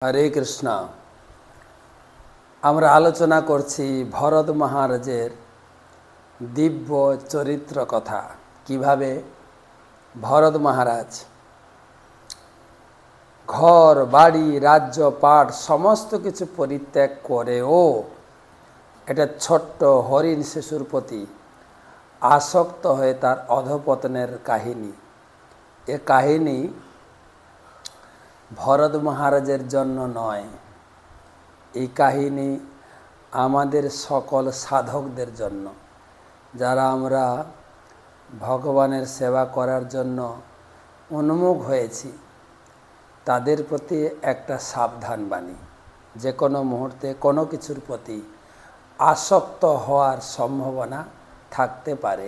हरे कृष्णा। আমরা আলোচনা করছি ভরত মহারাজের দিব্য চরিত্র কথা। কিভাবে ভরত মহারাজ ঘর বাড়ি রাজ্য পাট সমস্ত কিছু পরিত্যাগ করেও এটা ছোট্ট হরিণ শিশুর প্রতি আসক্ত হয়ে তার অধঃপতনের কাহিনী। এ কাহিনী ভরত মহারাজের জন্য নয়, এই কাহিনী আমাদের সকল সাধকদের জন্য, যারা আমরা ভগবানের সেবা করার জন্য উন্মুখ হয়েছি, তাদের প্রতি একটা সাবধান বাণী। যে কোনো মুহূর্তে কোনো কিছুর প্রতি আসক্ত হওয়ার সম্ভাবনা থাকতে পারে।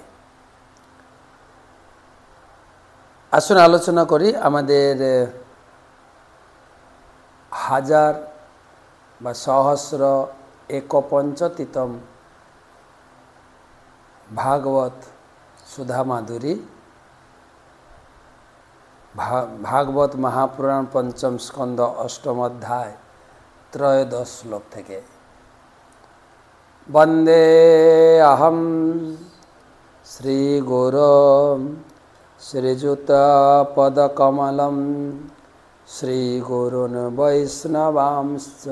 আসুন আলোচনা করি আমাদের হাজার বা সহস্র একপঞ্চতিতম ভাগবত সুধা মাধুরী ভাগবত মহাপুরাণ পঞ্চম স্কন্দ অষ্টম অধ্যায় ত্রয়োদশ শ্লোক থেকে। বন্দে অহম শ্রীগুরুম শ্রীযুতপদকমলম শ্রীগুরুন বৈষ্ণবাংশ্চ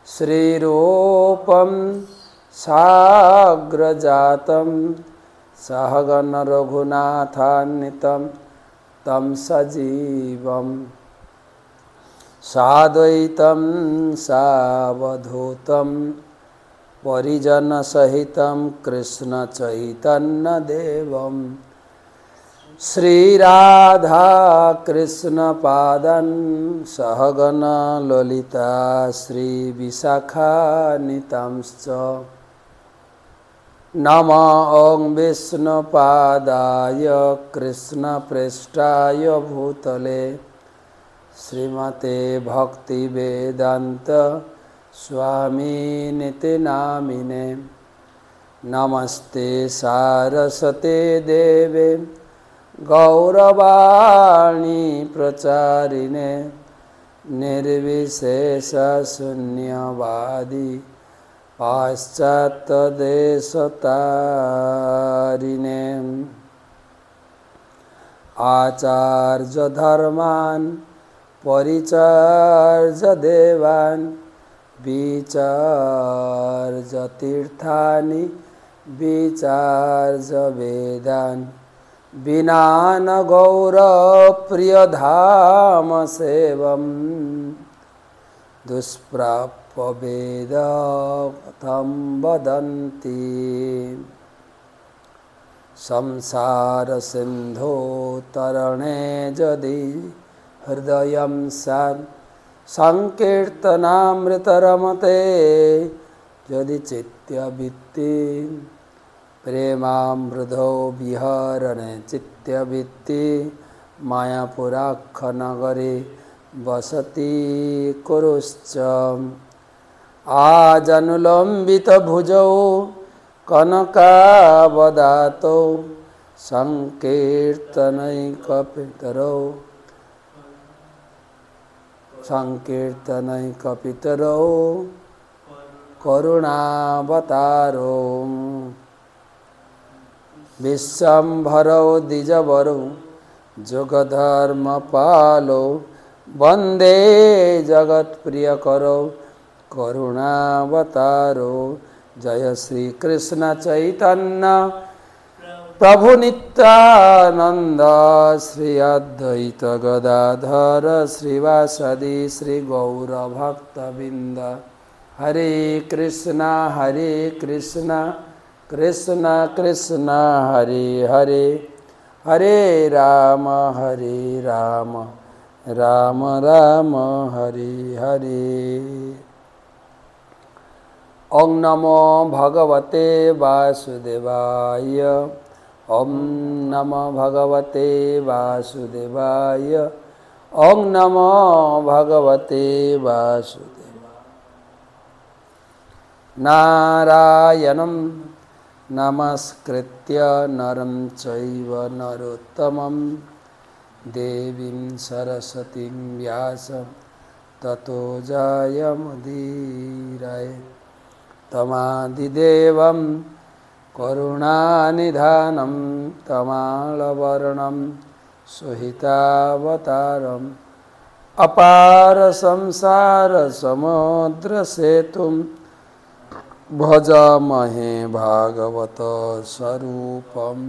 শ্রীরূপম সাগ্রজাতম সহগণ রঘুনাথান্বিতম তম সজীবম সাদ্বৈতম সাবধূতম পরিজন সহিতম কৃষ্ণ চৈতন্য দেবম শ্রী রাধা কৃষ্ণ পাদন সহগণ ললিতা শ্রী বিশাখানিতাংশ্চ নমো ওং বিষ্ণুপাদায় কৃষ্ণ পৃষ্ঠায় ভূতলে শ্রীমতে ভক্তিবেদান্ত স্বামিনিতি নামিনে। নমস্তে সারস্বতে দেবে গৌরবাণী প্রচারিণে নির্বিশেষ শূন্যবাদী পাশ্চাত্যদেশতারিণে। আচার্য ধর্মান পরিচার্য দেবান বিচার্য তীর্থানি বিচার্য বেদান বিনান গৌর প্রিয় ধাম সেবম দুষ্প্রাপ্য বেদ কথম বদন্তি। সংসার সিন্ধু তরণে যদি হৃদয়ম সৎ সংকীর্তনামৃতরমতে যদি চিত্তবৃত্তি প্রেমামৃধো বিহরণে চিত্তবৃত্তি মায়াপুরাক্ষ নগরে বসতি কুরুশ্চ। আজনুলম্বিত ভুজৌ কনকাবদাতৌ সংকীর্তনৈকপিতরৌ করুণাবতারৌ বিশ্বম্ভরৌ দ্বিজবরৌ যোগধর্মপালৌ বন্দে জগৎপ্রিয়করৌ করুণাবতারৌ। জয় শ্রীকৃষ্ণ চৈতন্য প্রভু নিত্যানন্দ শ্রী অদ্বৈত গদাধর শ্রীবাসদি শ্রী গৌরভক্তবৃন্দ। হরে কৃষ্ণ কৃষ্ণ কৃষ্ণ হরে হরে হরে রাম রাম রাম হরে হরে। ওং নমো ভগবতে বাসুদেবায়। ওং নমো ভগবতে বাসুদেবায়। ওং নমো ভগবতে বাসুদেবায়। নারায়ণং নমস্কৃত্য নরং চৈব নরোত্তমং দেবীং সরস্বতীং ব্যাসং ततो जायमुदीरये तमादिदेवं करुणानिधानं तमालवर्णं सुहितावतारम् अपार संसार समुद्र सेतुं भजामहे भागवत स्वरूपम्।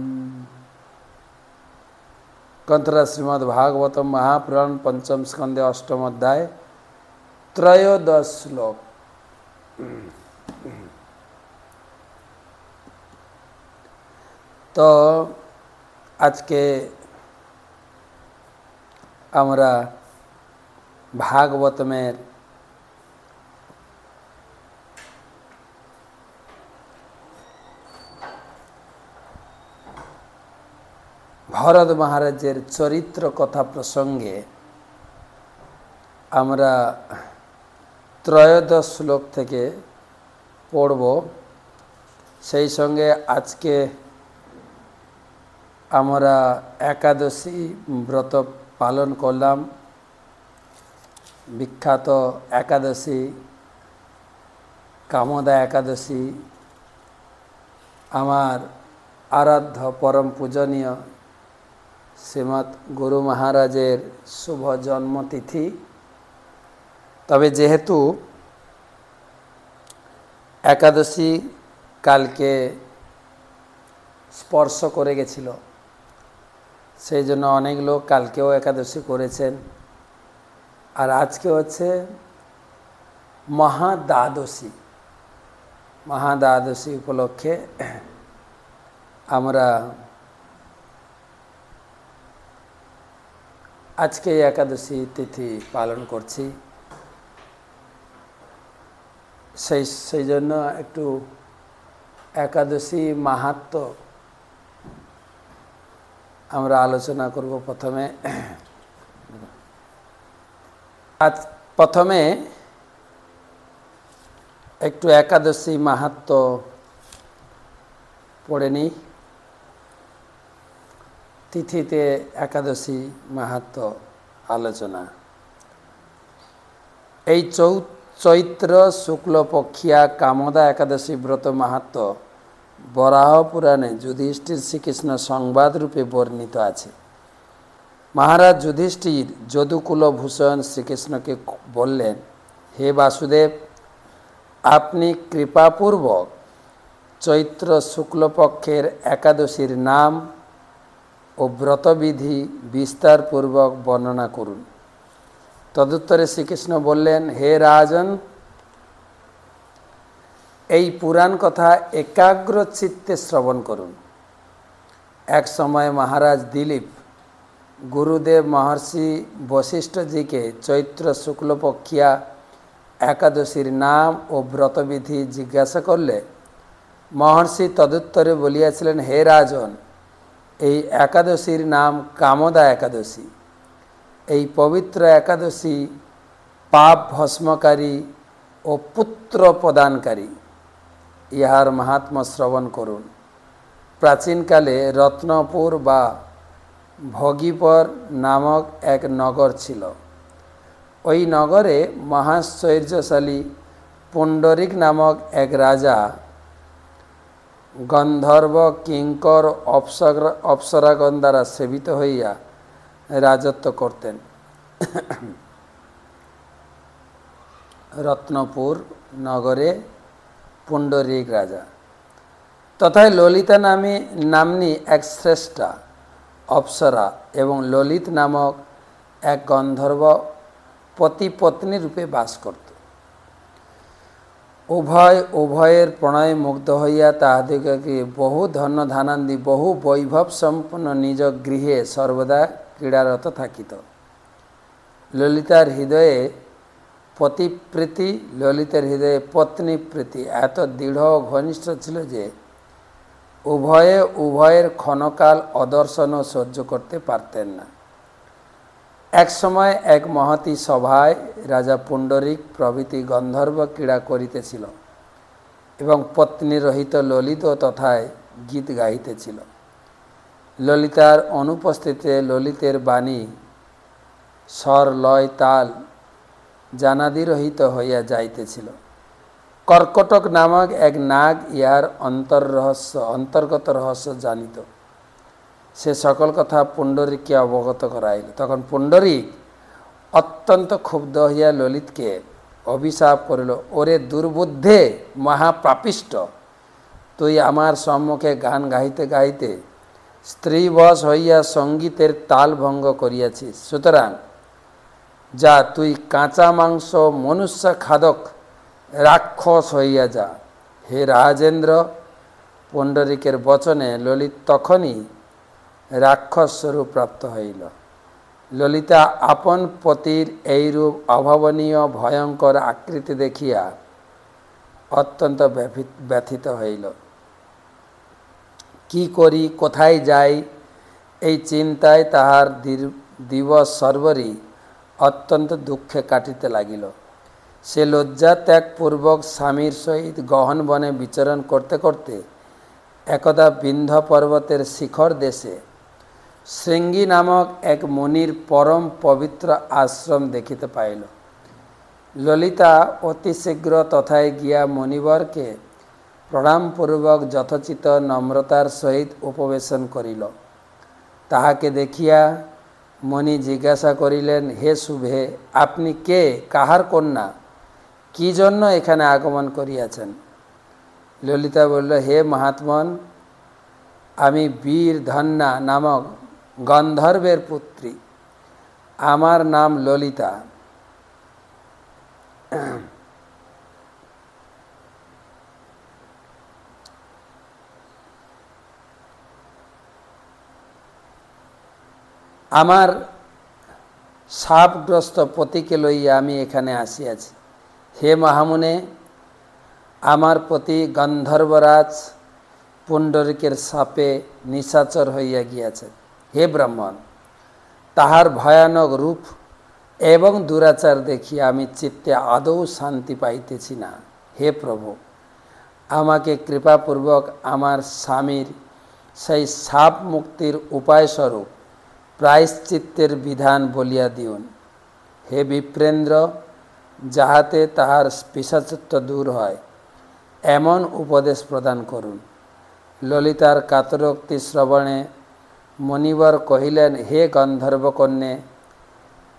ग्रंथरा श्रीमद् भागवतम महापुराण पंचम स्कंदे अष्टम अध्याय त्रयोदश श्लोक। तो आज के আমরা ভাগবতমের ভরত মহারাজের চরিত্র কথা প্রসঙ্গে আমরা ত্রয়োদশ শ্লোক থেকে পড়ব। সেই সঙ্গে আজকে আমরা একাদশী ব্রত পালন করলাম। বিখ্যাত একাদশী কামদা একাদশী, আমার আরাধ্য পরম পূজনীয় শ্রীমৎ গুরু মহারাজের শুভ জন্মতিথি। তবে যেহেতু একাদশী কালকে স্পর্শ করে গেছিল, সেই জন্য অনেক লোক কালকেও একাদশী করেছেন। আর আজকে হচ্ছে মহাদ্বাদশী। মহাদ্বাদশী উপলক্ষে আমরা আজকে একাদশী তিথি পালন করছি। সেই জন্য একটু একাদশী মাহাত্ম্য আমরা আলোচনা করব। প্রথমে একটু একাদশী মাহাত্ম্য পড়ে নিই। তিথিতে একাদশী মাহাত্ম্য আলোচনা। এই চৈত্র শুক্লপক্ষিয়া কামদা একাদশী ব্রত মাহাত্ম্য বরাহ পুরাণে যুধিষ্ঠির শ্রীকৃষ্ণ সংবাদ রূপে বর্ণিত আছে। মহারাজ যুধিষ্ঠির যদুকুলভূষণ শ্রীকৃষ্ণকে বললেন, হে বাসুদেব, আপনি কৃপাপূর্বক চৈত্র শুক্লপক্ষের একাদশীর নাম ও ব্রতবিধি বিস্তারপূর্বক বর্ণনা করুন। তদুত্তরে শ্রীকৃষ্ণ বললেন, হে রাজন, এই পুরাণ কথা একাগ্র চিত্তে শ্রবণ করুন। এক সময় মহারাজ দিলীপ গুরুদেব মহর্ষি বশিষ্ঠজিকে চৈত্র শুক্লপক্ষিয়া একাদশীর নাম ও ব্রতবিধি জিজ্ঞাসা করলে মহর্ষি তদুত্তরে বলিয়াছিলেন, হে রাজন, এই একাদশীর নাম কামদা একাদশী। এই পবিত্র একাদশী পাপ ভস্মকারী ও পুত্র প্রদানকারী। ইহার মাহাত্ম্য শ্রবণ করুন। প্রাচীনকালে রত্নপুর বা ভগীপর নামক এক নগর ছিল। ওই নগরে মহাশ্বর্যশালী পুণ্ডরিক নামক এক রাজা গন্ধর্ব কিঙ্কর অপ্সরাগণ দ্বারা সেবিত হইয়া রাজত্ব করতেন। রত্নপুর নগরে পুণ্ডরিক রাজা। তথায় ললিতা নামনি এক শ্রেষ্ঠা অপ্সরা এবং ললিত নামক এক গন্ধর্ব পতি পত্নী রূপে বাস করত। উভয়ের প্রণয়ে মুগ্ধ হইয়া তাহাদিগকে বহু ধন্য ধানান্দি বহু বৈভব সম্পন্ন নিজ গৃহে সর্বদা ক্রীড়ারত থাকিত। ললিতার হৃদয়ে পতিপ্রীতি, ললিতের হৃদয়ে পত্নী প্রীতি এত দৃঢ় ও ঘনিষ্ঠ ছিল যে উভয়ের ক্ষণকাল অদর্শনও সহ্য করতে পারতেন না। এক সময় এক মহতী সভায় রাজা পুণ্ডরিক প্রভৃতি গন্ধর্ব ক্রীড়া করিতেছিল এবং পত্নী রহিত ললিত তথায় গীত গাইতেছিল। ললিতার অনুপস্থিতিতে ললিতের বাণী স্বর লয় তাল জানাদি রহিত হইয়া যাইতেছিল। কর্কটক নামক এক নাগ ইহার অন্তর্গত রহস্য জানিত। সে সকল কথা পুণ্ডরীককে অবগত করাইল। তখন পুণ্ডরীক অত্যন্ত ক্ষুব্ধ হইয়া ললিতকে অভিশাপ করিল, ওরে দুর্বুদ্ধে মহাপাপিষ্ট, তুই আমার সম্মুখে গান গাইতে গাইতে স্ত্রীবশ হইয়া সঙ্গীতের তাল ভঙ্গ করিয়াছিস। সুতরাং যা, তুই কাঁচা মাংস মনুষ্য খাদক রাক্ষস হইয়া যা। হে রাজেন্দ্র, পুণ্ডরীকের বচনে ললিত তখনই রাক্ষস স্বরূপ প্রাপ্ত হইল। ললিতা আপন পতির এইরূপ অভাবনীয় ভয়ঙ্কর আকৃতি দেখিয়া অত্যন্ত ব্যথিত হইল। কি করি, কোথায় যাই, এই চিন্তায় তাহার দিবস সর্বরই অত্যন্ত দুঃখে কাটিতে লাগিল। সে লজ্জা ত্যাগপূর্বক স্বামীর সহিত গহন বনে বিচরণ করতে করতে একদা বিন্ধ্য পর্বতের শিখর দেশে শৃঙ্গী নামক এক মুনির পরম পবিত্র আশ্রম দেখিতে পাইল। ললিতা অতি শীঘ্র তথায় গিয়া মুনিবরকে প্রণামপূর্বক যথোচিত নম্রতার সহিত উপবেশন করিল। তাহাকে দেখিয়া মুনি জিজ্ঞাসা করিলেন, হে শুভে, আপনি কে, কাহার কন্যা, কি জন্য এখানে আগমন করিয়াছেন? ললিতা বলল, হে মহাত্মন, আমি বীর ধন্যা নামক গন্ধর্বের পুত্রী, আমার নাম ললিতা। আমার সাপগ্রস্ত পতিকে লইয়া আমি এখানে আসিয়াছি। হে মহামুনে, আমার পতি গন্ধর্বরাজ পুণ্ডরীকের সাপে নিশাচর হইয়া গিয়াছে। হে ব্রাহ্মণ, তাহার ভয়ানক রূপ এবং দুরাচার দেখিয়া আমি চিত্তে আদৌ শান্তি পাইতেছি না। হে প্রভু, আমাকে কৃপাপূর্বক আমার স্বামীর সেই সাপ মুক্তির উপায়স্বরূপ প্রায়শ্চিত্তের বিধান বলিয়া দিউন। হে বিপ্রেন্দ্র, যাহাতে তাহার পিশাচত্ব দূর হয়, এমন উপদেশ প্রদান করুন। ললিতার কাতরোক্তি শ্রবণে মুনিবর কহিলেন, হে গন্ধর্বকন্যে,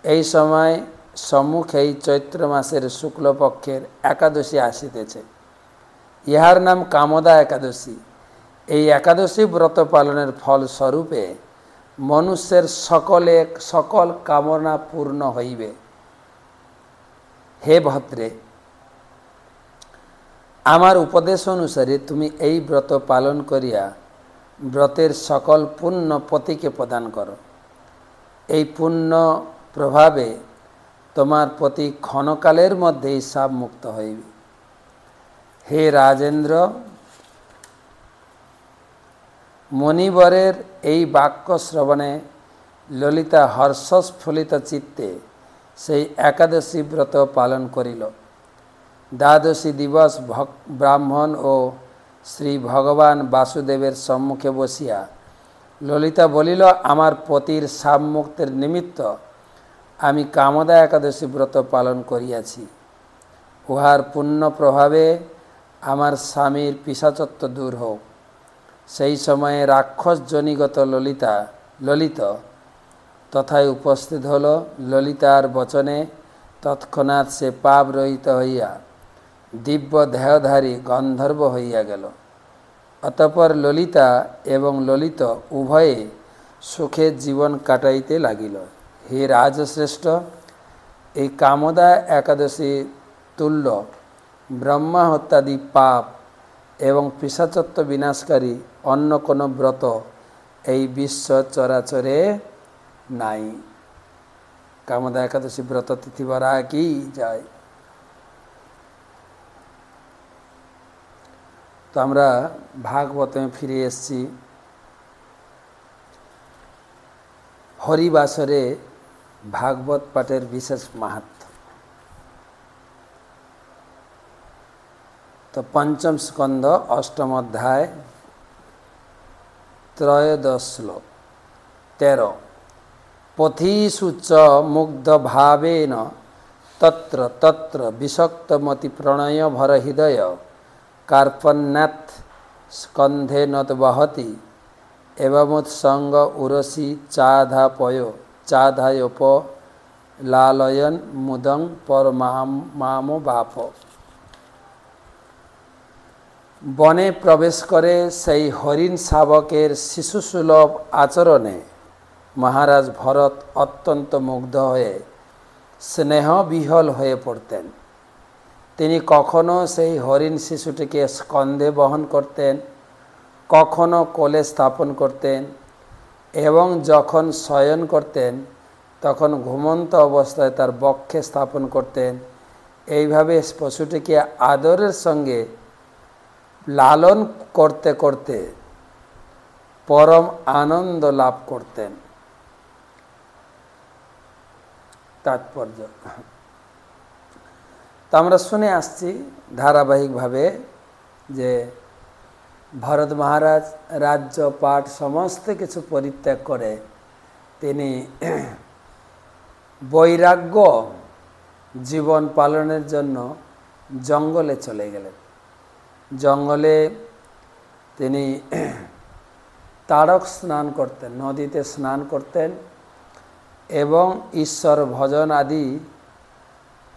এই সময় সম্মুখেই চৈত্র মাসের শুক্লপক্ষের একাদশী আসিতেছে। ইহার নাম কামদা একাদশী। এই একাদশী ব্রত পালনের ফলস্বরূপে মনুষ্যের সকল কামনা পূর্ণ হইবে। হে ভদ্রে, আমার উপদেশ অনুসারে তুমি এই ব্রত পালন করিয়া ব্রতের সকল পুণ্য পতিকে প্রদান করো। এই পুণ্য প্রভাবে তোমার পতি ক্ষণকালের মধ্যেই সাপ মুক্ত হইবে। হে রাজেন্দ্র, মুনিবরের এই বাক্য শ্রবণে ললিতা হর্ষস্ফুলিত চিত্তে সেই একাদশী ব্রত পালন করিল। দ্বাদশী দিবস ব্রাহ্মণ ও শ্রী ভগবান বাসুদেবের সম্মুখে বসিয়া ললিতা বলিল, আমার পতির সাপ মুক্তির নিমিত্ত আমি কামদা একাদশী ব্রত পালন করিয়াছি। উহার পুণ্য প্রভাবে আমার স্বামীর পিশাচত্ব দূর হোক। সেই সময়ে রাক্ষস জনিগত ললিত তথায় উপস্থিত হল। ললিতার বচনে তৎক্ষণাৎ সে পাপ রহিত হইয়া দিব্য দেহধারী গন্ধর্ব হইয়া গেল। অতঃপর ললিতা এবং ললিত উভয়ে সুখে জীবন কাটাইতে লাগিল। হে রাজশ্রেষ্ঠ, এই কামদা একাদশী তুল্য ব্রহ্মা হত্যাদি পাপ এবং পিশাচত্ব বিনাশকারী অন্য কোনো ব্রত এই বিশ্ব চরাচরে নাই। কামদা একাদশী ব্রত তিথিবারা কি যায়। তো আমরা ভাগবতে ফিরে এসেছি। হরিবাসরে ভাগবত পাঠের বিশেষ মাহাত্ম্য। তো পঞ্চম স্কন্ধ অষ্টম অধ্যায় ত্রয়োদশ শ্লোক 13। পথিষু চ মুগ্ধ ভাবেন तत्र तत्र विषक्तमति प्रणय भर हृदय कार्पण्यात् स्कंधे नत बहति एवमुत्संग उरसी चाधापयो चाधायोप लालयन मुदं पर मामो बाप। बने प्रवेश करे सेई हरिण शावकेर शिशुसुलभ आचरणे महाराज भरत अत्यंत मुग्ध हये स्नेह विहल हये पड़तें। तिनी कखनो सेई हरिण शिशुटिके स्कंधे बहन करतें, कखनो कोले स्थापन करतें एवं जखन शयन करतें तखन घुमন্ত अवस्थाय तार बक्षे स्थापन करतें। এইভাবে পশুটিকে आदरेर संगे लालन करते करते परम आनंद लाभ करतें। तात्पर्य तो आमरा शुने आसछि धाराबाहिक भावे जे भरत महाराज राज्य पाठ समस्त किछु परित्याग करे तिनी बैराग्य जीवन पालनेर जन्य जंगले चले गेलेन। जंगले तिनी ताड़क स्नान करतें, नदीते स्नान करतें एवं ईश्वर भजन आदि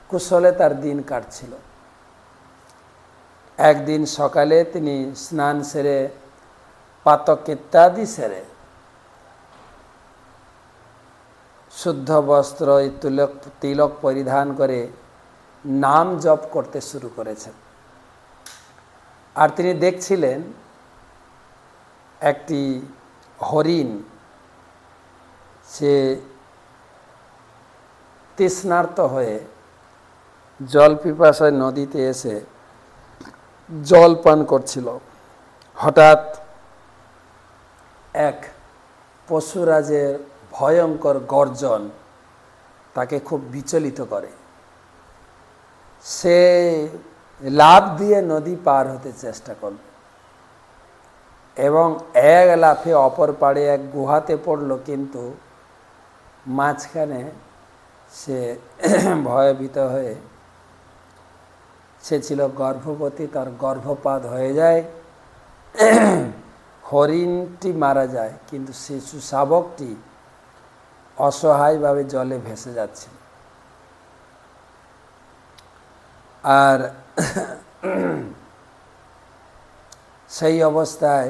कुशले तार दिन काटछिलो। एक दिन सकाले तिनी स्नान सेरे पातक इत्यादि सेरे शुद्ध वस्त्र तिलक परिधान करे नाम जप करते शुरू करेছেন। আর তিনি দেখছিলেন একটি হরিণ সে তৃষ্ণার্ত হয়ে জল পিপাসায় নদীতে এসে জল পান করছিল। হঠাৎ এক পশুরাজের ভয়ঙ্কর গর্জন তাকে খুব বিচলিত করে। সে লাফ দিয়ে নদী পার হতে চেষ্টা করল এবং এক লাফে অপর পাড়ে এক গুহাতে পড়ল, কিন্তু মাঝখানে সে ভয়ভীত হয়ে সে ছিল গর্ভবতী, তার গর্ভপাত হয়ে যায়, হরিণটি মারা যায়, কিন্তু শিশু শাবকটি অসহায়ভাবে জলে ভেসে যাচ্ছে। আর সেই অবস্থায়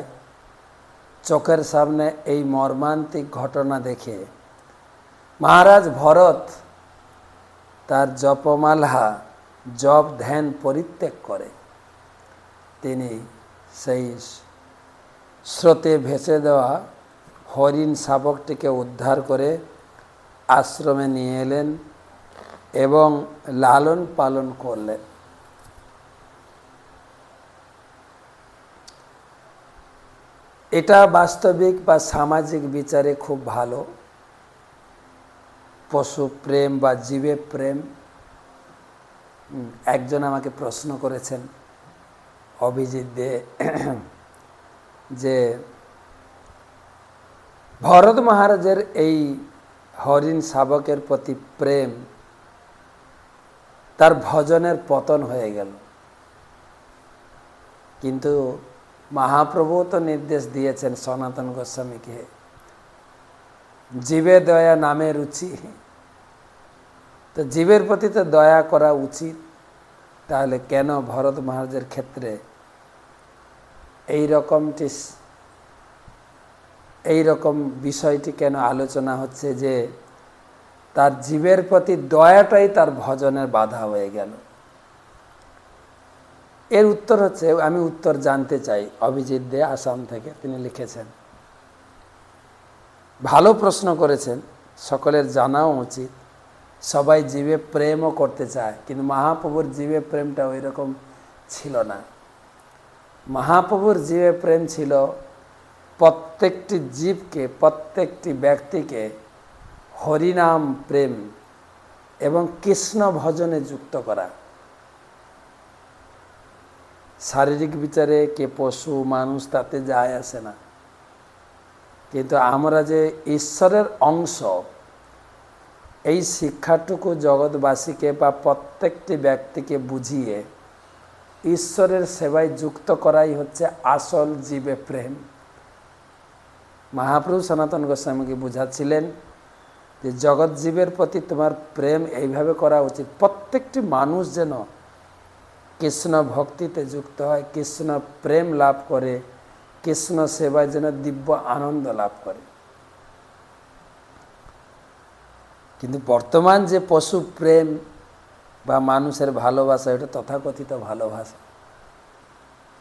চোখের সামনে এই মর্মান্তিক ঘটনা দেখে মহারাজ ভরত তার জপমালা জপ ধ্যান পরিত্যাগ করে তিনি সেই স্রোতে ভেসে দেওয়া হরিণ শাবকটিকে উদ্ধার করে আশ্রমে নিয়ে এলেন এবং লালন পালন করলেন। এটা বাস্তবিক বা সামাজিক বিচারে খুব ভালো। পশু প্রেম বা জীবে প্রেম। একজন আমাকে প্রশ্ন করেছেন অভিজিৎ দে যে ভরত মহারাজের এই হরিণ শাবকের প্রতি প্রেম তার ভজনের পতন হয়ে গেল, কিন্তু মহাপ্রভু তো নির্দেশ দিয়েছেন সনাতন গোস্বামীকে, জীবে দয়া নামে রুচি, তো জীবের প্রতি তো দয়া করা উচিত। তাহলে কেন ভরত মহারাজের ক্ষেত্রে এই রকম বিষয়টি কেন আলোচনা হচ্ছে যে তার জীবের প্রতি দয়াটাই তার ভজনের বাধা হয়ে গেল? এর উত্তর হচ্ছে, আমি উত্তর জানতে চাই। অভিজিৎ দে আসাম থেকে তিনি লিখেছেন, ভালো প্রশ্ন করেছেন, সকলের জানাও উচিত। সবাই জীবে প্রেমও করতে চায়, কিন্তু মহাপ্রভুর জীবে প্রেমটা ওই রকম ছিল না। মহাপ্রভুর জীবে প্রেম ছিল প্রত্যেকটি জীবকে, প্রত্যেকটি ব্যক্তিকে হরিনাম প্রেম এবং কৃষ্ণ ভজনে যুক্ত করা। শারীরিক বিচারে কে পশু মানুষ তাতে যায় আসে না, কিন্তু আমরা যে ঈশ্বরের অংশ, এই শিক্ষাটুকু জগৎবাসীকে বা প্রত্যেকটি ব্যক্তিকে বুঝিয়ে ঈশ্বরের সেবায় যুক্ত করাই হচ্ছে আসল জীবে প্রেম। মহাপ্রভু সনাতন গোস্বামীকে বুঝাচ্ছিলেন যে জগৎ জীবের প্রতি তোমার প্রেম এইভাবে করা উচিত, প্রত্যেকটি মানুষ যেন কৃষ্ণ ভক্তিতে যুক্ত হয়, কৃষ্ণ প্রেম লাভ করে, কৃষ্ণ সেবায় যেন দিব্য আনন্দ লাভ করে। কিন্তু বর্তমান যে পশু প্রেম বা মানুষের ভালোবাসা, এটা তথাকথিত ভালোবাসা।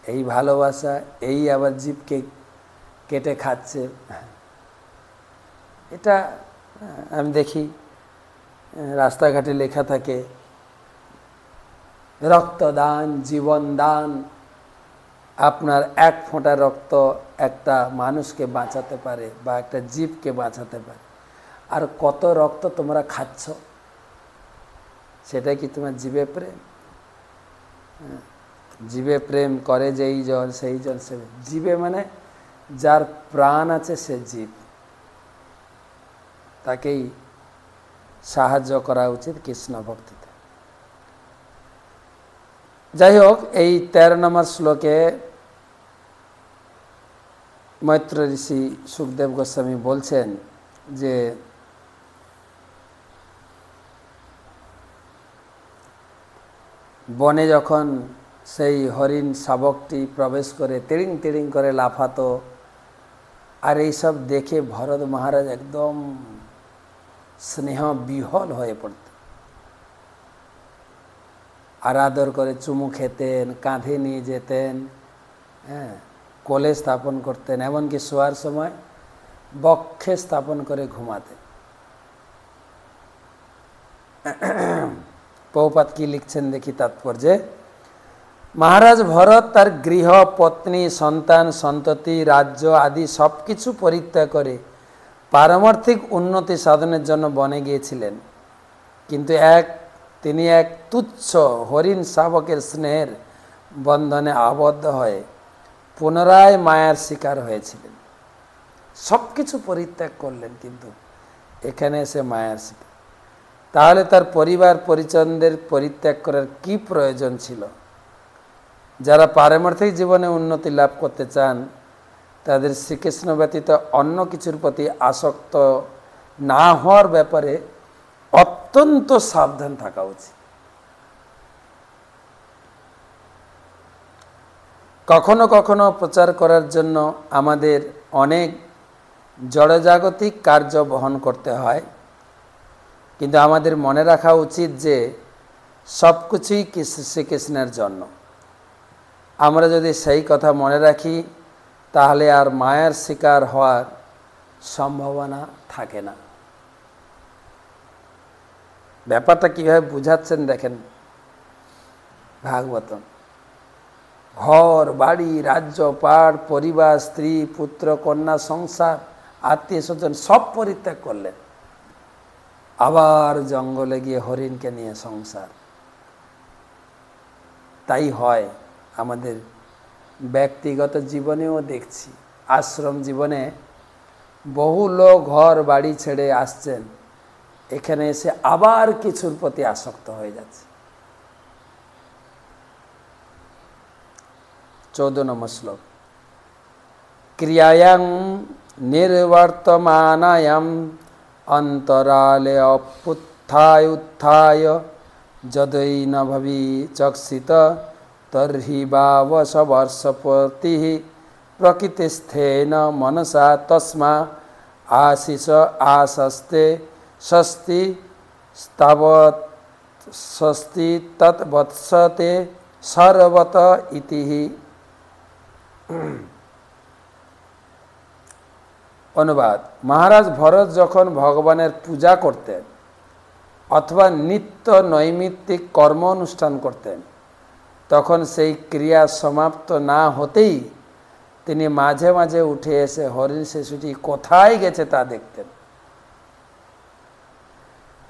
এই ভালোবাসা এই আবার জীবকে কেটে খাচ্ছে। এটা আমি দেখি রাস্তাঘাটে লেখা থাকে রক্তদান জীবন দান। আপনার এক ফোঁটা রক্ত একটা মানুষকে বাঁচাতে পারে বা একটা জীবকে বাঁচাতে পারে। আর কত রক্ত তোমরা খাচ্ছ, সেটা কি তোমার জীবে প্রেম? জীবে প্রেম করে যেই জন সেই জন সেবে। জীবে মানে যার প্রাণ আছে সে জীব, তাকেই সাহায্য করা উচিত কৃষ্ণ ভক্তিতে। যাই হোক, এই 13 নম্বর শ্লোকে মৈত্র ঋষি সুখদেব গোস্বামী বলছেন যে বনে যখন সেই হরিণ শাবকটি প্রবেশ করে তিড়িং তিড়িং করে লাফাতো, আর এইসব দেখে ভরত মহারাজ একদম স্নেহ বিহল হয়ে পড়ত। আর আদর করে চুমু খেতেন, কাঁধে নিয়ে যেতেন, হ্যাঁ, কোলে স্থাপন করতেন, এমনকি শোয়ার সময় বক্ষে স্থাপন করে ঘুমাতেন। প্রভুপাদ কি লিখছেন দেখি তাৎপর্যে। মহারাজ ভরত তার গৃহ, পত্নী, সন্তান, সন্ততি, রাজ্য আদি সব কিছু পরিত্যাগ করে পারমার্থিক উন্নতি সাধনের জন্য বনে গিয়েছিলেন। কিন্তু তিনি এক তুচ্ছ হরিণ শাবকের স্নেহের বন্ধনে আবদ্ধ হয়ে পুনরায় মায়ার শিকার হয়েছিলেন। সব কিছু পরিত্যাগ করলেন, কিন্তু এখানে এসে মায়ার শিকার। তাহলে তার পরিবার পরিজনদের পরিত্যাগ করার কি প্রয়োজন ছিল? যারা পারমার্থিক জীবনে উন্নতি লাভ করতে চান তাদের শ্রীকৃষ্ণ ব্যতীত অন্য কিছুর প্রতি আসক্ত না হওয়ার ব্যাপারে অত্যন্ত সাবধান থাকা উচিত। কখনো কখনো প্রচার করার জন্য আমাদের অনেক জড়জাগতিক কার্য বহন করতে হয়, কিন্তু আমাদের মনে রাখা উচিত যে সব কিছুই শ্রীকৃষ্ণের জন্য। আমরা যদি সেই কথা মনে রাখি তাহলে আর মায়ার শিকার হওয়ার সম্ভাবনা থাকে না। ব্যাপারটা কীভাবে বুঝাচ্ছেন দেখেন ভাগবতম। ঘর বাড়ি রাজ্য পাট পরিবার স্ত্রী পুত্র কন্যা সংসার আত্মীয় স্বজন সব পরিত্যাগ করলেন, আবার জঙ্গলে গিয়ে হরিণকে নিয়ে সংসার। তাই হয় আমাদের ব্যক্তিগত জীবনেও দেখছি, আশ্রম জীবনে বহু লোক ঘর বাড়ি ছেড়ে আসছেন, এখানে এসে আবার কিছুর প্রতি আসক্ত হয়ে যাচ্ছে। 14 নম্বর শ্লোক। ক্রিয়ায়াং নির্বর্তমানায়াম অন্তরালে অপুত্থায় উত্থায় যদৈ ন ভবি চক্ষিত তর্হি বাবশবর্ষপতি প্রকৃতিস্থেন মনসা তস্মা আশিষ আশস্তে স্বস্তি স্তাবৎ স্বস্তি তৎবৎসতে সর্বত ইতি। অনুবাদ। মহারাজ ভরত যখন ভগবানের পূজা করতেন অথবা নিত্য নৈমিত্তিক কর্ম অনুষ্ঠান করতেন, তখন সেই ক্রিয়া সমাপ্ত না হতেই তিনি মাঝে মাঝে উঠে এসে হরিণ শিশুটি কোথায় গেছে তা দেখতেন।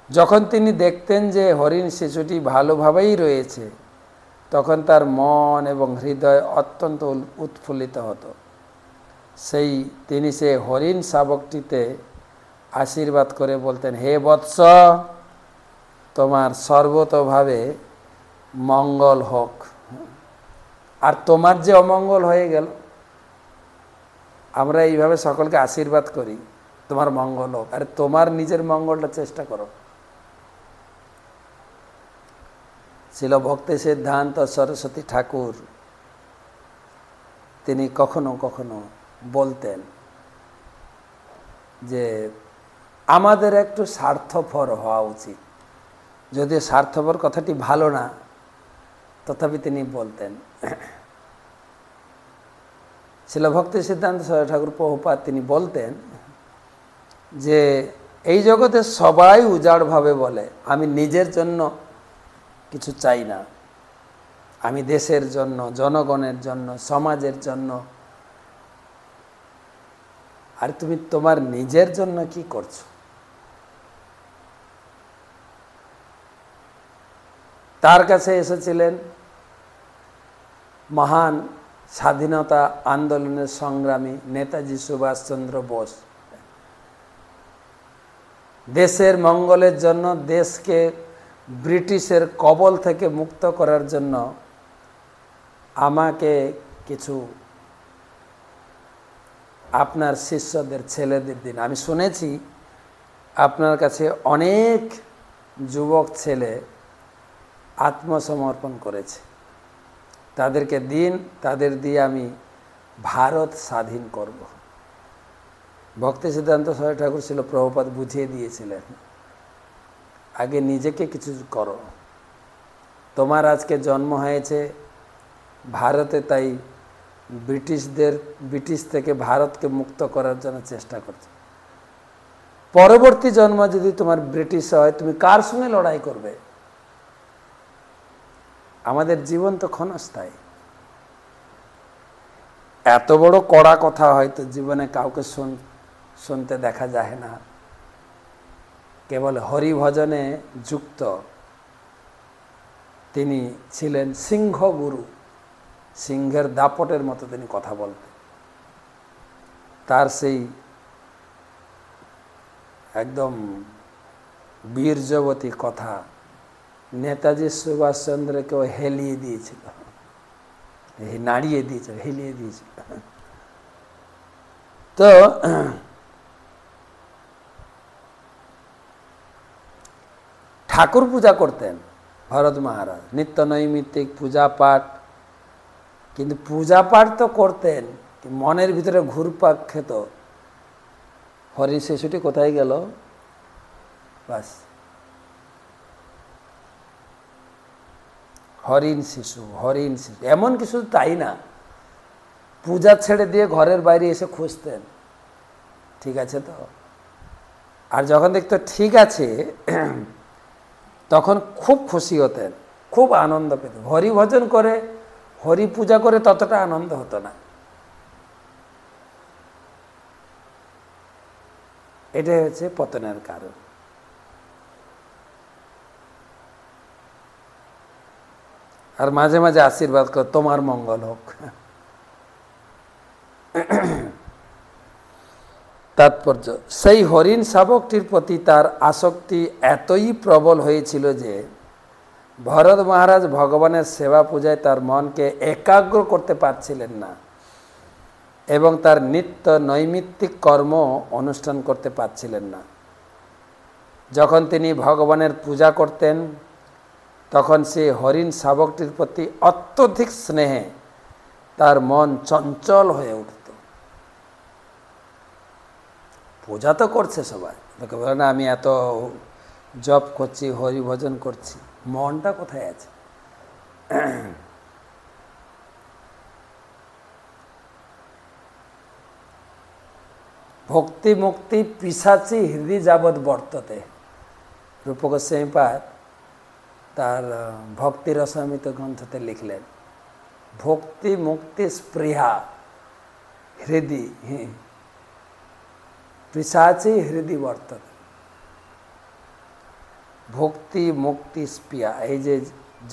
যখন তিনি দেখতেন যে হরিণ শিশুটি ভালোভাবেই রয়েছে, তখন তার মন এবং হৃদয় অত্যন্ত উৎফুল্লিত হতো। তিনি সে হরিণ শাবকটিতে আশীর্বাদ করে বলতেন, হে বৎস, তোমার সর্বতোভাবে মঙ্গল হোক, আর তোমার যে অমঙ্গল হয়ে গেল। আমরা এইভাবে সকলকে আশীর্বাদ করি, তোমার মঙ্গল হোক, আরে তোমার নিজের মঙ্গলটা চেষ্টা করো। ছিল ভক্তি সিদ্ধান্ত সরস্বতী ঠাকুর, তিনি কখনো কখনো বলতেন যে আমাদের একটু স্বার্থপর হওয়া উচিত। যদিও স্বার্থপর কথাটি ভালো না, তথাপি তিনি বলতেন। ছিল ভক্তি সিদ্ধান্ত সরস্বতী ঠাকুর প্রভুপাদ তিনি বলতেন যে এই জগতে সবাই উজাড়ভাবে বলে আমি নিজের জন্য কিছু চাই না, আমি দেশের জন্য, জনগণের জন্য, সমাজের জন্য। আর তুমি তোমার নিজের জন্য কি করছো? তার কাছে এসেছিলেন মহান স্বাধীনতা আন্দোলনের সংগ্রামী নেতাজি সুভাষচন্দ্র বোস। দেশের মঙ্গলের জন্য, দেশকে ব্রিটিশের কবল থেকে মুক্ত করার জন্য আমাকে কিছু আপনার শিষ্যদের, ছেলেদের দিন। আমি শুনেছি আপনার কাছে অনেক যুবক ছেলে আত্মসমর্পণ করেছে, তাদেরকে দিন, তাদের দিয়ে আমি ভারত স্বাধীন করব। ভক্তি সিদ্ধান্ত সরস্বতী ঠাকুর ছিল প্রভুপাদ বুঝিয়ে দিয়েছিলেন, আগে নিজেকে কিছু করো। তোমার আজকে জন্ম হয়েছে ভারতে, তাই ব্রিটিশ থেকে ভারতকে মুক্ত করার জন্য চেষ্টা করছো। পরবর্তী জন্ম যদি তোমার ব্রিটিশ হয়, তুমি কার সঙ্গে লড়াই করবে? আমাদের জীবন তো ক্ষণস্থায়ী। এত বড় কড়া কথা হয়তো জীবনে কাউকে শুনতে দেখা যায় না। কেবল হরিভজনে যুক্ত তিনি ছিলেন সিংহ গুরু, সিংহের দাপটের মতো তিনি কথা বলতেন। তার সেই একদম বীর্যবতী কথা নেতাজি সুভাষচন্দ্রকেও হেলিয়ে দিয়েছিল, নাড়িয়ে দিয়েছিল, হেলিয়ে দিয়েছিল। তো ঠাকুর পূজা করতেন ভরত মহারাজ, নিত্য নৈমিত্তিক পূজা পাঠ। কিন্তু পূজা পাঠ তো করতেন, মনের ভিতরে ঘুরপাক খেত, হরিণ শিশুটি কোথায় গেল, বাস হরিণ শিশু, হরিণ শিশু। এমন কিছু তাই না, পূজা ছেড়ে দিয়ে ঘরের বাইরে এসে খুঁজতেন, ঠিক আছে তো। আর যখন দেখতো ঠিক আছে, তখন খুব খুশি হতেন, খুব আনন্দ পেতেন। হরি ভজন করে, হরি পূজা করে ততটা আনন্দ হতো না। এটাই হচ্ছে পতনের কারণ। আর মাঝে মাঝে আশীর্বাদ কর, তোমার মঙ্গল হোক। তাৎপর্য, সেই হরিণ শাবকটির প্রতি তার আসক্তি এতই প্রবল হয়েছিল যে ভরত মহারাজ ভগবানের সেবা পূজায় তার মনকে একাগ্র করতে পারছিলেন না এবং তার নিত্য নৈমিত্তিক কর্ম অনুষ্ঠান করতে পারছিলেন না। যখন তিনি ভগবানের পূজা করতেন, তখন সেই হরিণ শাবকটির প্রতি অত্যধিক স্নেহে তার মন চঞ্চল হয়ে উঠত। পূজা তো করছে সবাই, তোকে বলে না আমি এত জপ করছি, হরি ভজন করছি, মনটা কোথায় আছে? ভক্তি মুক্তি পিশাচি হৃদয় যাবৎ বর্ততে, রূপক গোস্বামীপাদ তার ভক্তি রসামৃত গ্রন্থতে লিখলেন, ভক্তি মুক্তি স্পৃহা হৃদয় পিশাচি হৃদয় বর্ততে। ভক্তি মুক্তি স্পৃহা, এই যে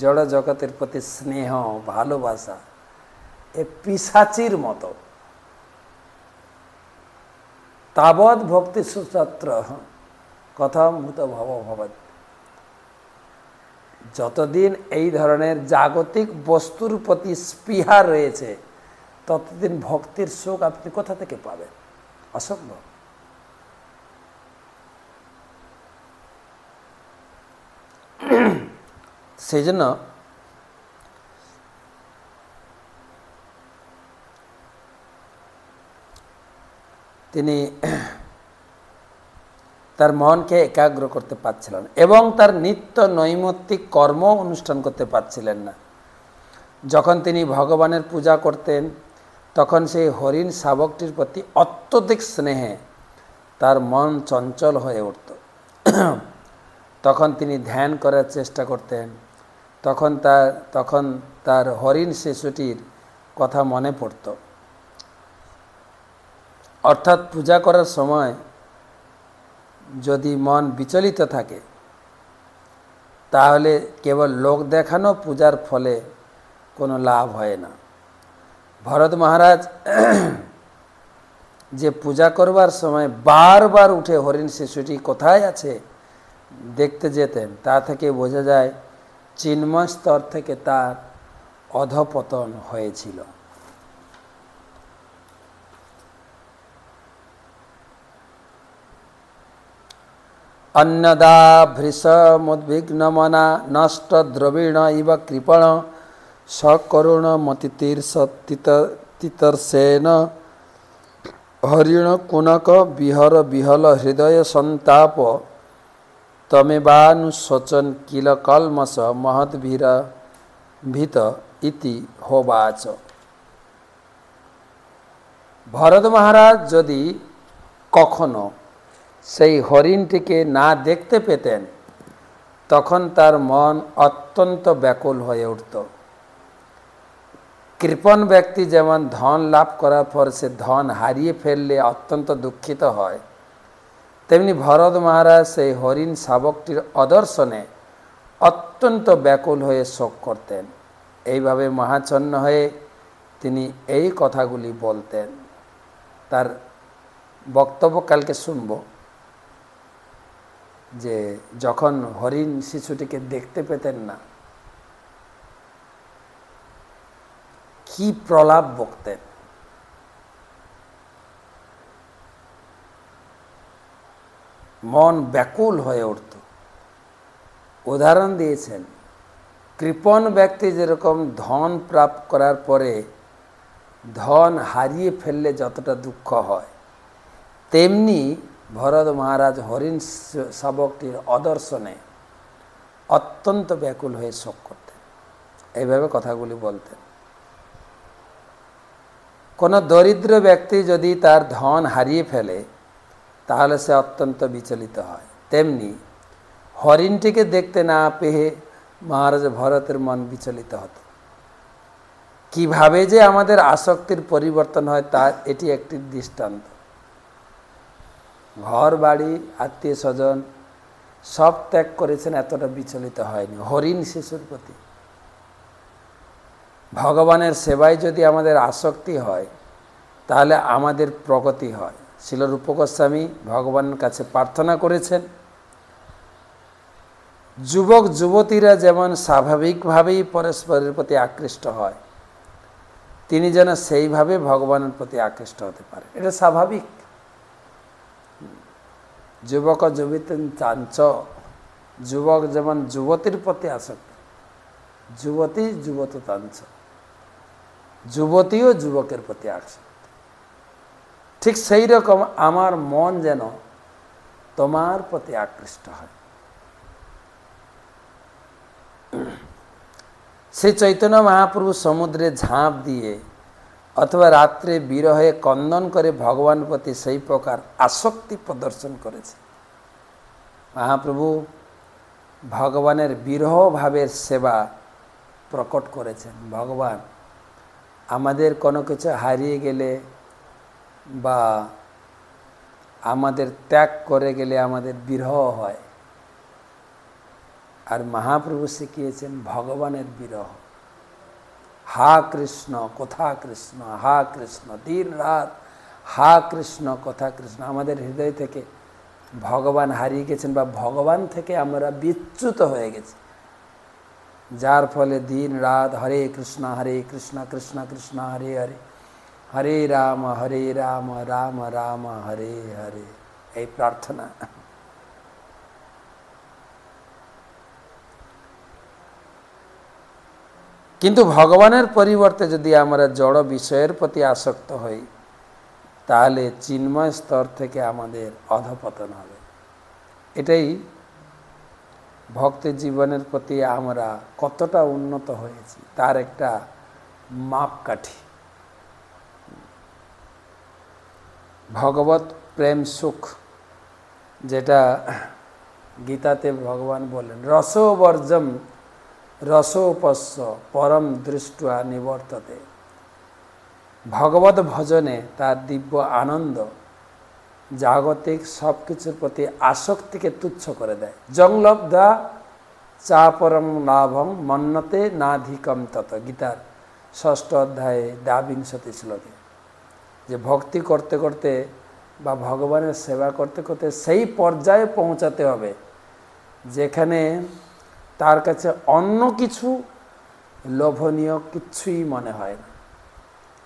জড় জগতের প্রতি স্নেহ ভালোবাসা, এ পিশাচির মতো তাবৎ ভক্তি সুতত্র কথমভূত ভব ভবৎ। যতদিন এই ধরনের জাগতিক বস্তুর প্রতি স্পৃহা রয়েছে ততদিন ভক্তির সুখ আপনি কোথা থেকে পাবেন? অসম্ভব। সেই জন্য তিনি তার মনকে একাগ্র করতে পারছিলেন এবং তার নিত্য নৈমিত্তিক কর্ম অনুষ্ঠান করতে পারছিলেন না। যখন তিনি ভগবানের পূজা করতেন তখন সেই হরিণ শাবকটির প্রতি অত্যধিক স্নেহে তার মন চঞ্চল হয়ে উঠত। তখন তিনি ধ্যান করার চেষ্টা করতেন, তখন তার হরিণ শিশুটির কথা মনে পড়ত। অর্থাৎ পূজা করার সময় যদি মন বিচলিত থাকে তাহলে কেবল লোক দেখানো পূজার ফলে কোনো লাভ হয় না। ভরত মহারাজ যে পূজা করবার সময় বারবার উঠে হরিণ শিশুটি কোথায় আছে দেখতে যেতেন, তা থেকে বোঝা যায় চিন্ময় স্তর থেকে তার অধঃপতন হয়েছিল। অন্নদা ভৃষমুদ্বিগ্নমনা নষ্ট দ্রবিণ ইব কৃপণ সকরুণ মতিতীর্ষতিতর্ষেণ হরিণ কুনক বিহর বিহল হৃদয় সন্তাপ তমেবানুশোচন কিল কলমস মহদ্ভীর ভীত ইতি হোবাচ। ভরত মহারাজ যদি কখনো সেই হরিণটিকে না দেখতে পেতেন তখন তার মন অত্যন্ত ব্যাকুল হয়ে উঠত। কৃপণ ব্যক্তি যেমন ধন লাভ করার পর সে ধন হারিয়ে ফেললে অত্যন্ত দুঃখিত হয়, তেমনি ভরত মহারাজ সেই হরিণ শাবকটির অদর্শনে অত্যন্ত ব্যাকুল হয়ে শোক করতেন। এইভাবে মহাচ্ছন্ন হয়ে তিনি এই কথাগুলি বলতেন। তার বক্তব্য কালকে শুনব, যে যখন হরিণ শিশুটিকে দেখতে পেতেন না কি প্রলাপ বকতেন। মন ব্যাকুল হয়ে উঠত। উদাহরণ দিয়েছেন, কৃপণ ব্যক্তি যেরকম ধন প্রাপ্ত করার পরে ধন হারিয়ে ফেললে যতটা দুঃখ হয়, তেমনি ভরত মহারাজ হরিণ শাবকটির অদর্শনে অত্যন্ত ব্যাকুল হয়ে শোক করতেন। এইভাবে কথাগুলি বলতেন। কোনো দরিদ্র ব্যক্তি যদি তার ধন হারিয়ে ফেলে তাহলে সে অত্যন্ত বিচলিত হয়, তেমনি হরিণটিকে দেখতে না পেয়ে মহারাজ ভরতের মন বিচলিত হতো। কিভাবে যে আমাদের আসক্তির পরিবর্তন হয় তার এটি একটি দৃষ্টান্ত। ঘর বাড়ি আত্মীয় স্বজন সব ত্যাগ করেছেন, এতটা বিচলিত হয়নি হরিণ শিশুর প্রতি। ভগবানের সেবায় যদি আমাদের আসক্তি হয় তাহলে আমাদের প্রগতি হয়। শ্রীল রূপ গোস্বামী ভগবানের কাছে প্রার্থনা করেছেন, যুবক যুবতীরা যেমন স্বাভাবিকভাবেই পরস্পরের প্রতি আকৃষ্ট হয়, তিনি যেন সেইভাবে ভগবানের প্রতি আকৃষ্ট হতে পারে। এটা স্বাভাবিক। যুবক যুবতী চাঞ্চ, যুবক যেমন যুবতীর প্রতি আসক্ত, যুবতী যুবত তাঞ্চ, যুবতীও যুবকের প্রতি আসক্ত। ঠিক সেই রকম আমার মন যেন তোমার প্রতি আকৃষ্ট হয়। শ্রী চৈতন্য মহাপ্রভু সমুদ্রে ঝাঁপ দিয়ে অথবা রাত্রে বিরহে কন্দন করে ভগবানের প্রতি সেই প্রকার আসক্তি প্রদর্শন করেছে। মহাপ্রভু ভগবানের বিরহ ভাবের সেবা প্রকট করেছেন। ভগবান আমাদের কোনো কিছু হারিয়ে গেলে বা আমাদের ত্যাগ করে গেলে আমাদের বিরহ হয়, আর মহাপ্রভু শিখিয়েছেন ভগবানের বিরহ। হা কৃষ্ণ, কোথা কৃষ্ণ, হা কৃষ্ণ, দিন রাত হা কৃষ্ণ কথা কৃষ্ণ, আমাদের হৃদয় থেকে ভগবান হারিয়ে গেছেন বা ভগবান থেকে আমরা বিচ্যুত হয়ে গেছি, যার ফলে দিন রাত হরে কৃষ্ণ কৃষ্ণ কৃষ্ণ হরে হরে, হরে রাম রাম রাম হরে হরে, এই প্রার্থনা। কিন্তু ভগবানের পরিবর্তে যদি আমরা জড় বিষয়ের প্রতি আসক্ত হই, তাহলে চিন্ময় স্তর থেকে আমাদের অধঃপতন হবে। এটাই ভক্তি জীবনের প্রতি আমরা কতটা উন্নত হয়েছি তার একটা মাপকাঠি। ভগবত প্রেম সুখ, যেটা গীতাতে ভগবান বলেন, রসোবর্জম রসোপস্য পরম দৃষ্টা নিবর্ততে। ভগবত ভজনে তার দিব্য আনন্দ জাগতিক সব কিছুর প্রতি আসক্তিকে তুচ্ছ করে দেয়। জংলব্ধা চা পরম লাভম মন্নতে নাধিকম তত, গীতার 6ষ্ঠ অধ্যায়ে 22 শ্লোকে, যে ভক্তি করতে করতে বা ভগবানের সেবা করতে করতে সেই পর্যায়ে পৌঁছাতে হবে যেখানে তার কাছে অন্য কিছু লোভনীয় কিছুই মনে হয় না।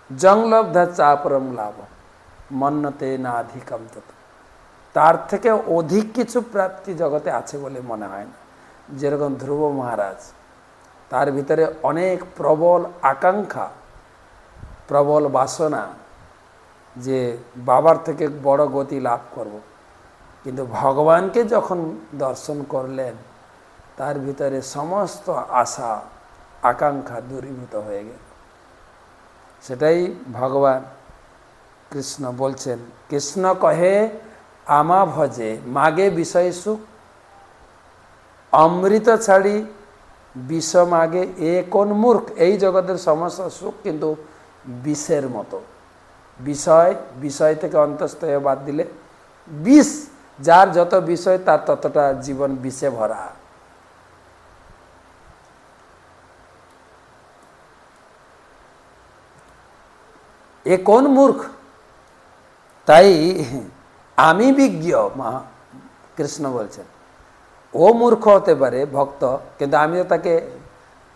জংলব্ধা চা পরম লাভ মন্নতে না অধিকম তত, তার থেকে অধিক কিছু প্রাপ্তি জগতে আছে বলে মনে হয় না। যেরকম ধ্রুব মহারাজ, তার ভিতরে অনেক প্রবল আকাঙ্ক্ষা, প্রবল বাসনা যে বাবার থেকে বড় গতি লাভ করব, কিন্তু ভগবানকে যখন দর্শন করলেন তার ভিতরে সমস্ত আশা আকাঙ্ক্ষা দূরীভূত হয়ে গেল। সেটাই ভগবান কৃষ্ণ বলছেন, কৃষ্ণ কহে আমা ভজে মাগে বিষয় সুখ, অমৃত ছাড়ি বিষ মাগে এ কোন মূর্খ। এই জগতের সমস্ত সুখ কিন্তু বিষের মতো। বিষয় থেকে অন্তস্থ হয়ে বাদ দিলে বিষ, যার যত বিষয় তার ততটা জীবন বিষে ভরা। এ কোন মূর্খ, তাই আমি বিজ্ঞ, কৃষ্ণ বলছেন ও মূর্খ হতে পারে ভক্ত, কিন্তু আমিও তাকে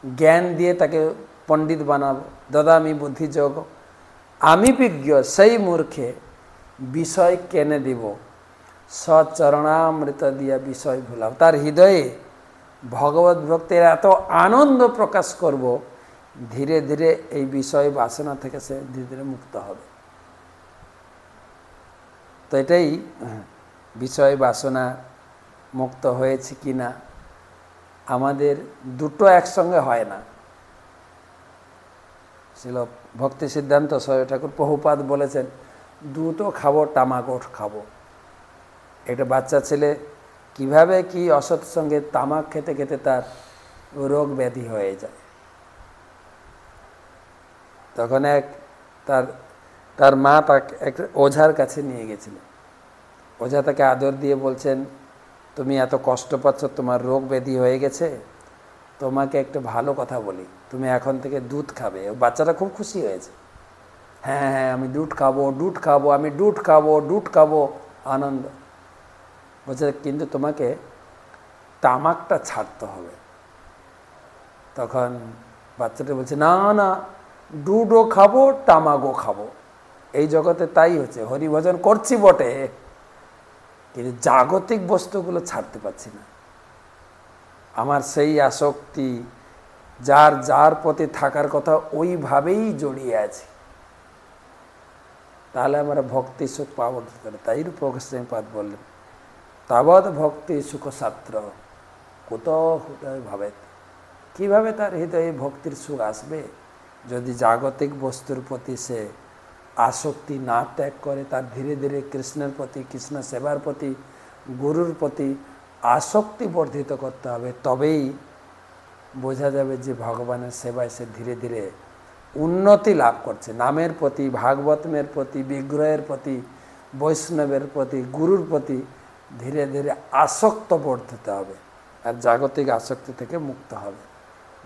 জ্ঞান দিয়ে তাকে পণ্ডিত বানাবো, দদামি বুদ্ধি যোগ। আমি বিজ্ঞ, সেই মূর্খে বিষয় কেনে দিব, সচরণামৃত দিয়া বিষয় ভুলাও। তার হৃদয়ে ভগবত ভক্তির এত আনন্দ প্রকাশ করব, ধীরে ধীরে এই বিষয় বাসনা থেকে সে ধীরে ধীরে মুক্ত হবে। তো এটাই বিষয় বাসনা মুক্ত হয়েছে কি না, আমাদের দুটো একসঙ্গে হয় না। ছিল ভক্তি সিদ্ধান্ত সরস্বতী ঠাকুর প্রভুপাদ বলেছেন, দুটো খাবো তামাক খাবো। একটা বাচ্চা ছেলে কিভাবে কি অসৎ সঙ্গে তামাক খেতে খেতে তার রোগ ব্যাধি হয়ে যায়। তখন তার মা তাকে এক ওঝার কাছে নিয়ে গেছিল। ওঝা তাকে আদর দিয়ে বলছেন, তুমি এত কষ্ট পাচ্ছ, তোমার রোগ ব্যাধি হয়ে গেছে, তোমাকে একটা ভালো কথা বলি, তুমি এখন থেকে দুধ খাবে। বাচ্চাটা খুব খুশি হয়েছে, হ্যাঁ হ্যাঁ আমি দুধ খাবো, আমি দুধ খাবো, আনন্দ। বলছে কিন্তু তোমাকে তামাকটা ছাড়তে হবে। তখন বাচ্চাটা বলছে, না না, দুধও খাবো তামাকও খাবো। এই জগতে তাই হচ্ছে, হরিভজন করছি বটে, কিন্তু জাগতিক বস্তুগুলো ছাড়তে পারছি না। আমার সেই আসক্তি যার প্রতি থাকার কথা ওইভাবেই জড়িয়ে আছে, তাহলে আমরা ভক্তি সুখ পাবো কি করে? তাই রূপ গোস্বামীপাদ বললেন, তাবৎ ভক্তি সুখ ছাত্র কত হৃদয় ভাবে। কীভাবে তার হৃদয়ে ভক্তির সুখ আসবে যদি জাগতিক বস্তুর প্রতি সে আসক্তি না ত্যাগ করে? তার ধীরে ধীরে কৃষ্ণের প্রতি, কৃষ্ণ সেবার প্রতি, গুরুর প্রতি আসক্তি বর্ধিত করতে হবে, তবেই বোঝা যাবে যে ভগবানের সেবায় সে ধীরে ধীরে উন্নতি লাভ করছে। নামের প্রতি, ভাগবতের প্রতি, বিগ্রহের প্রতি, বৈষ্ণবের প্রতি, গুরুর প্রতি ধীরে ধীরে আসক্ত বর্ধিত হবে, আর জাগতিক আসক্তি থেকে মুক্ত হবে।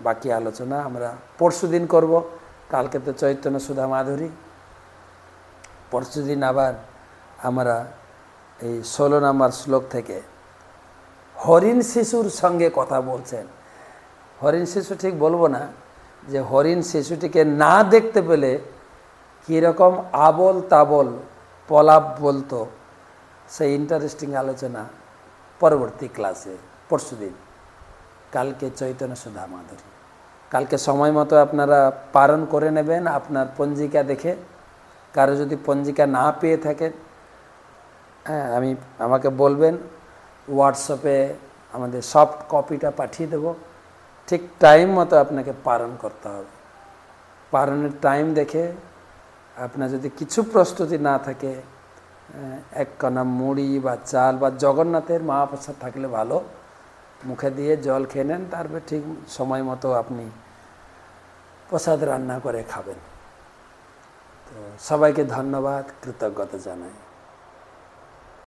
বাকি আলোচনা আমরা পরশুদিন করব। কালকে তো চৈতন্য সুধা মাধুরী, পরশুদিন আবার আমরা এই 16 নম্বর শ্লোক থেকে হরিণ শিশুর সঙ্গে কথা বলছেন। হরিণ শিশু ঠিক বলবো না, যে হরিণ শিশুটিকে না দেখতে পেলে কীরকম আবল তাবল পলাপ বলতো, সেই ইন্টারেস্টিং আলোচনা পরবর্তী ক্লাসে পরশুদিন, কালকে চৈতন্য সুধা মাধুরী। কালকে সময় মতো আপনারা পালন করে নেবেন আপনার পঞ্জিকা দেখে। কারো যদি পঞ্জিকা না পেয়ে থাকেন, হ্যাঁ আমাকে বলবেন, হোয়াটসঅ্যাপে আমাদের সফট কপিটা পাঠিয়ে দেব। ঠিক টাইম মতো আপনাকে পালন করতে হবে। পালনের টাইম দেখে আপনার যদি কিছু প্রস্তুতি না থাকে, এক কণা মুড়ি বা চাল বা জগন্নাথের মহাপ্রসাদ থাকলে ভালো, মুখে দিয়ে জল খেয়ে নেন, তারপরে ঠিক সময় মতো আপনি প্রসাদ রান্না করে খাবেন। তো সবাইকে ধন্যবাদ, কৃতজ্ঞতা জানাই।